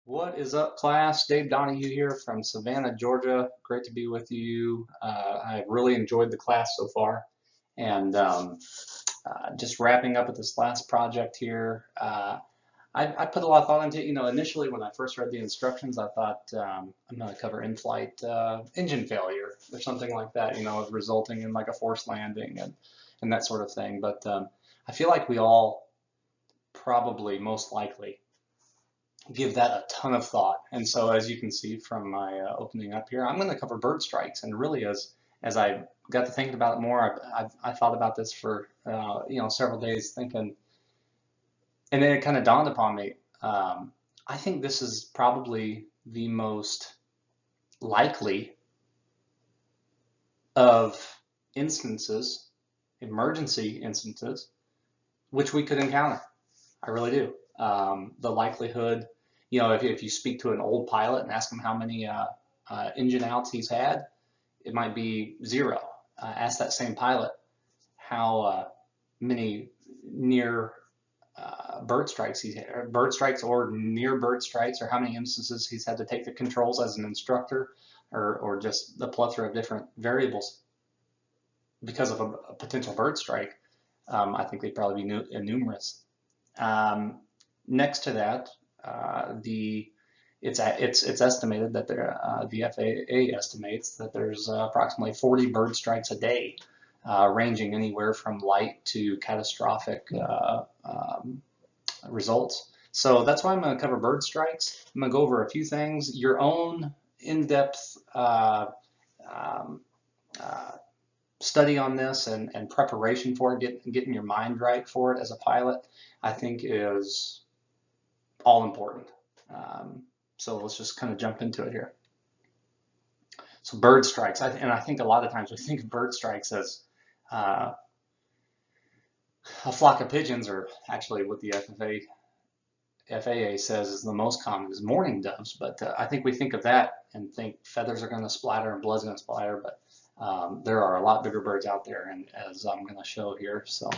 What is up, class? Dave Donahue here from Savannah, Georgia. Great to be with you. I've really enjoyed the class so far. And just wrapping up with this last project here. I put a lot of thought into it. Initially when I first read the instructions, I thought I'm going to cover in-flight engine failure or something like that, resulting in like a forced landing and that sort of thing. But I feel like we all probably most likely give that a ton of thought. And so, as you can see from my opening up here, I'm going to cover bird strikes. And really, as I got to thinking about it more, I thought about this for several days, thinking, and then it kind of dawned upon me. I think this is probably the most likely of instances, emergency instances, which we could encounter. I really do. The likelihood, if you speak to an old pilot and ask him how many engine outs he's had, it might be zero. Ask that same pilot how many near bird strikes he's had, or bird strikes or near bird strikes, or how many instances he's had to take the controls as an instructor, or just the plethora of different variables because of a potential bird strike. I think they'd probably be numerous. Um, Next to that, it's estimated that the FAA estimates that there's approximately 40 bird strikes a day, ranging anywhere from light to catastrophic results. So that's why I'm going to cover bird strikes. I'm going to go over a few things, your own in-depth um, uh, study on this and preparation for it, getting your mind right for it as a pilot, I think is all important. Um, so let's just kind of jump into it here. So bird strikes, and I think a lot of times we think of bird strikes as uh, a flock of pigeons, or actually what the FAA says is the most common is mourning doves. But I think we think of that and think feathers are going to splatter and blood's going to splatter. But there are a lot bigger birds out there, and as I'm going to show here. So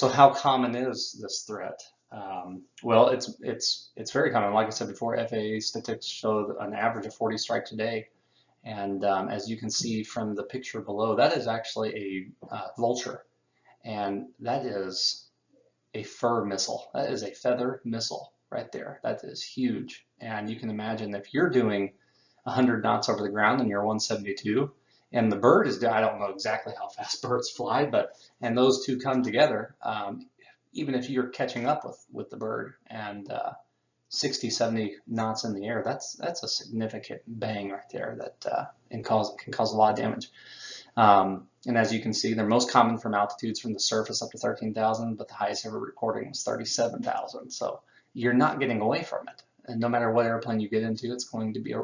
how common is this threat? Well, it's very common. Like I said before, FAA statistics show an average of 40 strikes a day, and as you can see from the picture below, that is actually a vulture, and that is a fur missile. That is a feather missile right there. That is huge, and you can imagine if you're doing 100 knots over the ground and you're 172, and the bird is, I don't know exactly how fast birds fly, but, and those two come together, even if you're catching up with the bird and 60, 70 knots in the air, that's a significant bang right there that can cause a lot of damage. And as you can see, they're most common from altitudes from the surface up to 13,000, but the highest ever recording was 37,000. So you're not getting away from it. And no matter what airplane you get into, it's going to be a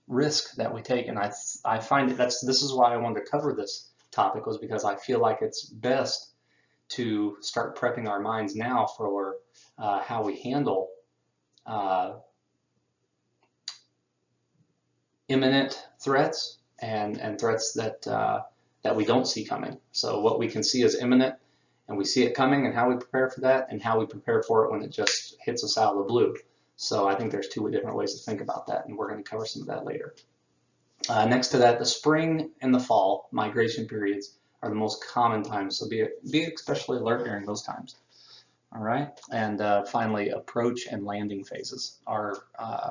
risk that we take. And I find this is why I wanted to cover this topic, was because I feel like it's best to start prepping our minds now for how we handle uh, imminent threats and threats that we don't see coming. So what we can see is imminent, and we see it coming, and how we prepare for that, and how we prepare for it when it just hits us out of the blue. So I think there's two different ways to think about that, and we're going to cover some of that later. Next to that, the spring and the fall migration periods are the most common times, so be especially alert during those times. All right, and finally, approach and landing phases are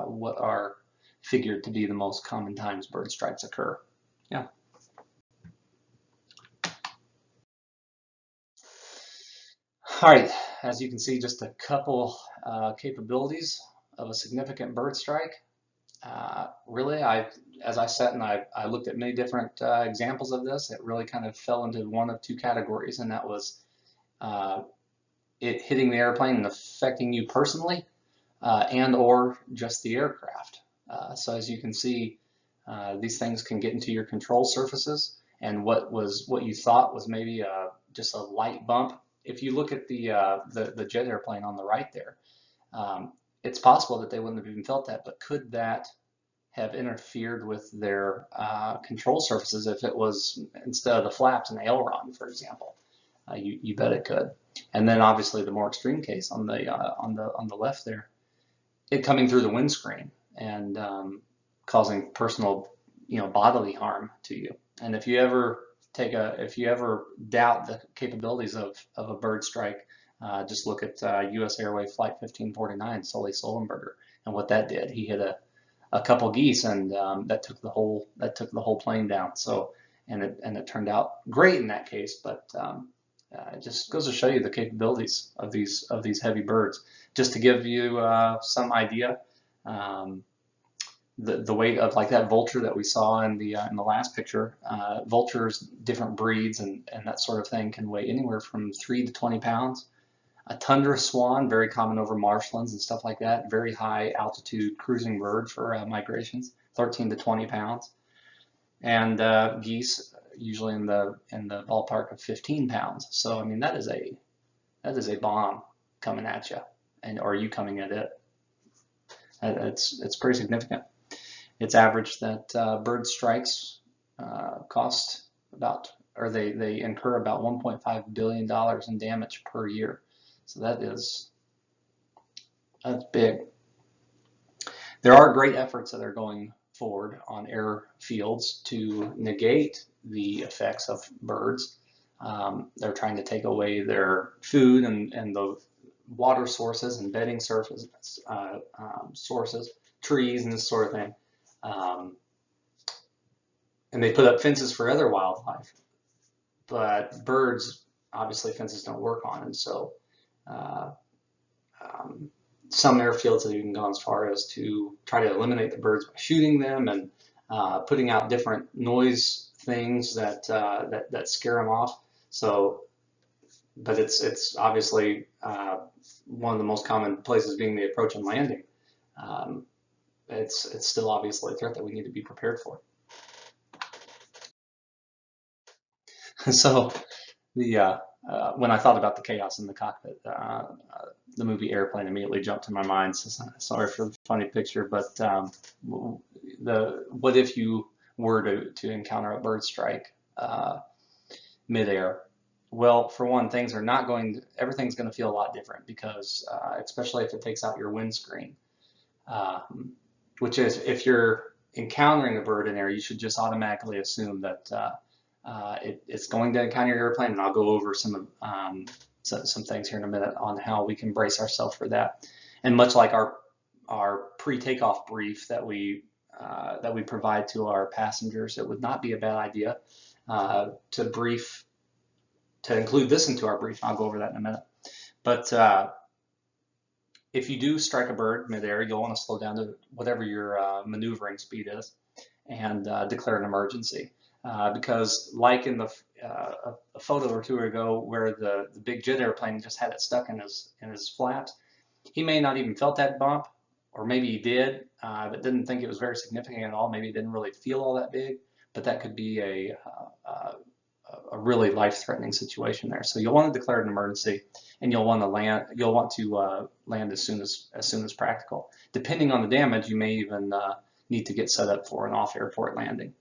what are figured to be the most common times bird strikes occur. Yeah. All right, as you can see, just a couple capabilities of a significant bird strike. Really, as I sat and I looked at many different examples of this, it really kind of fell into one of two categories, and that was uh, it hitting the airplane and affecting you personally, and or just the aircraft. So as you can see, these things can get into your control surfaces, and what you thought was maybe just a light bump. If you look at the jet airplane on the right there, it's possible that they wouldn't have even felt that, but could that have interfered with their control surfaces if it was, instead of the flaps, an aileron, for example? You bet it could. And then obviously the more extreme case on the left there, it coming through the windscreen and causing personal, bodily harm to you. And if you ever doubt the capabilities of a bird strike, just look at U.S. Airway Flight 1549, Sully Sullenberger, and what that did. He hit a couple geese, and that took the whole plane down. So, and it turned out great in that case, but it just goes to show you the capabilities of these heavy birds. Just to give you some idea, the weight of like that vulture that we saw in the last picture. Vultures, different breeds and that sort of thing, can weigh anywhere from 3 to 20 pounds. A tundra swan, very common over marshlands and stuff like that, very high altitude cruising bird for migrations, 13 to 20 pounds. And geese, usually in the ballpark of 15 pounds. So I mean that is a bomb coming at you, or you coming at it. It's pretty significant. It's averaged that bird strikes cost about, or they incur about $1.5 billion in damage per year. So that's big. There are great efforts that are going forward on airfields to negate the effects of birds. They're trying to take away their food and the water sources and bedding sources, trees and this sort of thing. And they put up fences for other wildlife, but birds, obviously fences don't work on, and so some airfields have even gone as far as to try to eliminate the birds by shooting them and putting out different noise things that scare them off. So, but it's obviously one of the most common places being the approach and landing. It's still obviously a threat that we need to be prepared for. So when I thought about the chaos in the cockpit, the movie Airplane immediately jumped to my mind. So sorry for the funny picture, but what if you were to encounter a bird strike midair? Well, for one, everything's going to feel a lot different because, especially if it takes out your windscreen, which is, if you're encountering a bird in air, you should just automatically assume that it's going to encounter your airplane, and I'll go over some things here in a minute on how we can brace ourselves for that. And much like our pre-takeoff brief that we provide to our passengers, it would not be a bad idea to include this into our brief. I'll go over that in a minute. But if you do strike a bird midair, you'll want to slow down to whatever your maneuvering speed is and declare an emergency. Because like in a photo or two ago where the big jet airplane just had it stuck in his flaps, he may not even felt that bump, or maybe he did, but didn't think it was very significant at all. Maybe it didn't really feel all that big, but that could be a really life-threatening situation there. So you'll want to declare an emergency, and you'll want to land. You'll want to land as soon as practical. Depending on the damage, you may even need to get set up for an off-airport landing.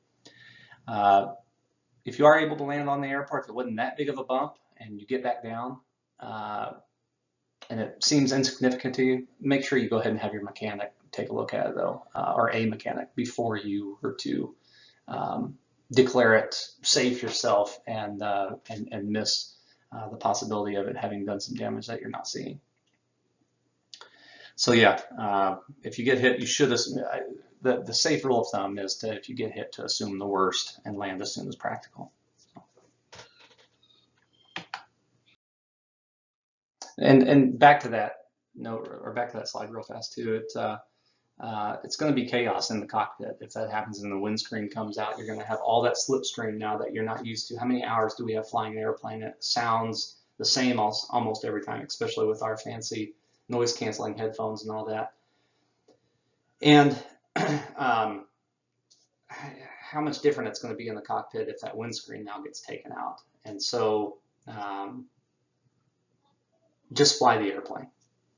If you are able to land on the airport, if it wasn't that big of a bump, and you get back down, and it seems insignificant to you, make sure you go ahead and have your mechanic take a look at it, though, or a mechanic, before you were to declare it safe yourself and miss the possibility of it having done some damage that you're not seeing. So yeah, if you get hit, you should assume, the safe rule of thumb is to, if you get hit, to assume the worst and land as soon as practical. And back to that note, or back to that slide real fast too. It's going to be chaos in the cockpit if that happens and the windscreen comes out. You're going to have all that slipstream now that you're not used to. How many hours do we have flying an airplane? It sounds the same almost every time, especially with our fancy noise canceling headphones and all that. And how much different it's going to be in the cockpit if that windscreen now gets taken out. And so just fly the airplane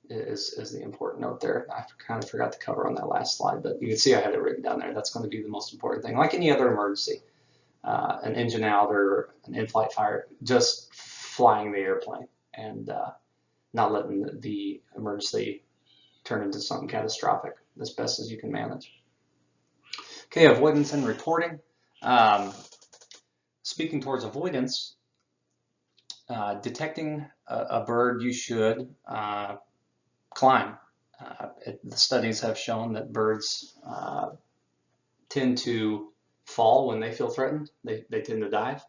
is the important note there. I kind of forgot to cover on that last slide, but you can see I had it written down there. That's going to be the most important thing. Like any other emergency, an engine out or an in-flight fire, just flying the airplane and not letting the emergency turn into something catastrophic as best as you can manage. Okay, avoidance and reporting. Speaking towards avoidance, detecting a bird you should climb. The studies have shown that birds tend to fall when they feel threatened. They tend to dive.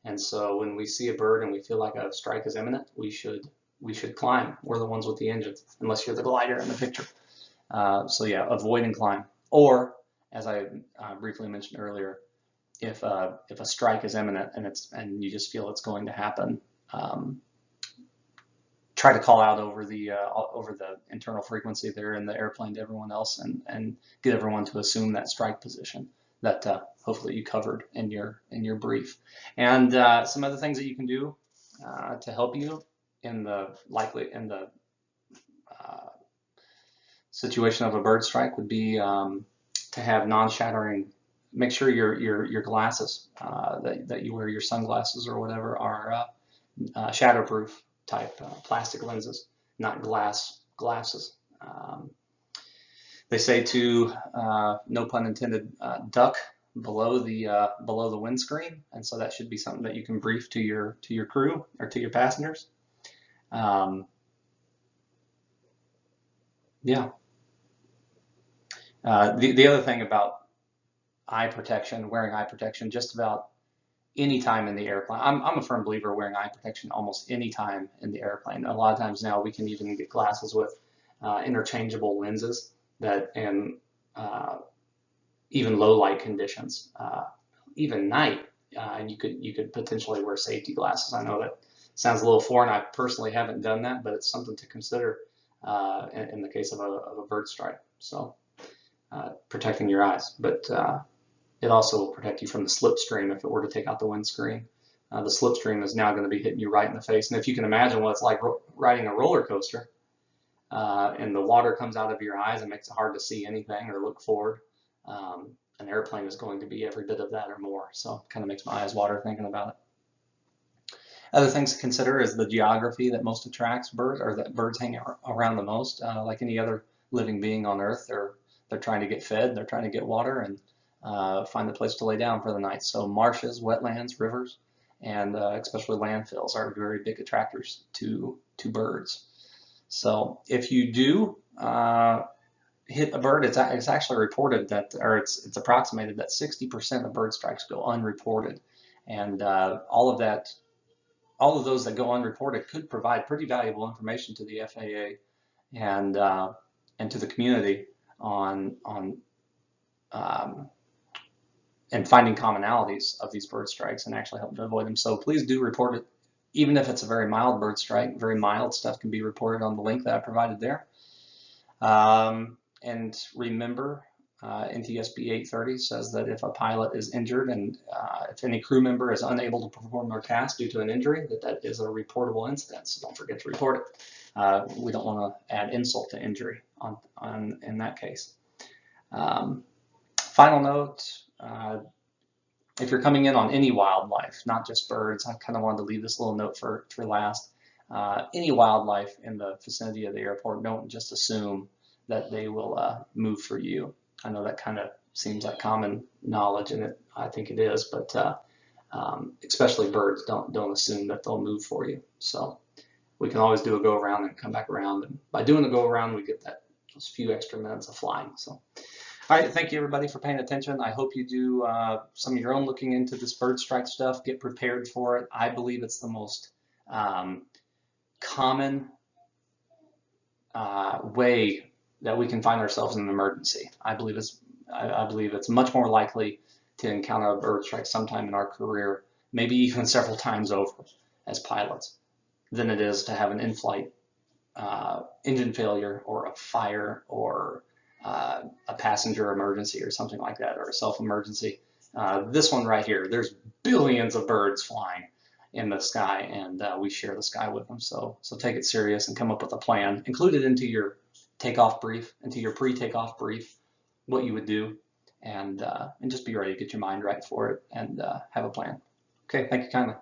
And so when we see a bird and we feel like a strike is imminent, we should climb. We're the ones with the engines, unless you're the glider in the picture. So yeah, avoid and climb. Or, as I briefly mentioned earlier, if a strike is imminent and you just feel it's going to happen, try to call out over the internal frequency there in the airplane to everyone else, and get everyone to assume that strike position that hopefully you covered in your brief. And some other things that you can do to help you in the situation of a bird strike would be to have non-shattering. Make sure your glasses that you wear, your sunglasses or whatever, are shatterproof type plastic lenses, not glasses. They say to, no pun intended, duck below the windscreen, and so that should be something that you can brief to your crew or to your passengers. Yeah. The other thing about eye protection, wearing eye protection, just about any time in the airplane. I'm a firm believer wearing eye protection almost any time in the airplane. A lot of times now we can even get glasses with interchangeable lenses that, in even low light conditions, even night, you could potentially wear safety glasses. I know that sounds a little foreign. I personally haven't done that, but it's something to consider in the case of a bird strike. So protecting your eyes, but it also will protect you from the slipstream if it were to take out the windscreen. The slipstream is now going to be hitting you right in the face. And if you can imagine what it's like riding a roller coaster, and the water comes out of your eyes and makes it hard to see anything or look forward, an airplane is going to be every bit of that or more. So it kind of makes my eyes water thinking about it. Other things to consider is the geography that most attracts birds, or that birds hang around the most. Like any other living being on Earth, they're trying to get fed, they're trying to get water, and find a place to lay down for the night. So marshes, wetlands, rivers, and especially landfills are very big attractors to birds. So if you do hit a bird, it's actually reported that, or it's approximated that 60% of bird strikes go unreported, and all of those that go unreported could provide pretty valuable information to the FAA and to the community on and finding commonalities of these bird strikes and actually helping to avoid them. So please do report it, even if it's a very mild bird strike. Very mild stuff can be reported on the link that I provided there. And remember, NTSB 830 says that if a pilot is injured and if any crew member is unable to perform their task due to an injury, that is a reportable incident. So don't forget to report it. We don't want to add insult to injury in that case. Final note, if you're coming in on any wildlife, not just birds, I kind of wanted to leave this little note for last. Any wildlife in the vicinity of the airport, don't just assume that they will move for you. I know that kind of seems like common knowledge, and I think it is, but especially birds, don't assume that they'll move for you. So we can always do a go around and come back around, and by doing the go around, we get those few extra minutes of flying. So. All right, thank you everybody for paying attention. I hope you do some of your own looking into this bird strike stuff. Get prepared for it. I believe it's the most common way that we can find ourselves in an emergency. I believe it's much more likely to encounter a bird strike sometime in our career, maybe even several times over as pilots, than it is to have an in-flight engine failure or a fire or a passenger emergency or something like that, or a self-emergency. This one right here, there's billions of birds flying in the sky, and we share the sky with them. So take it serious and come up with a plan. Include it into your takeoff brief, into your pre-takeoff brief, what you would do, and just be ready to get your mind right for it and have a plan. Okay, thank you kindly.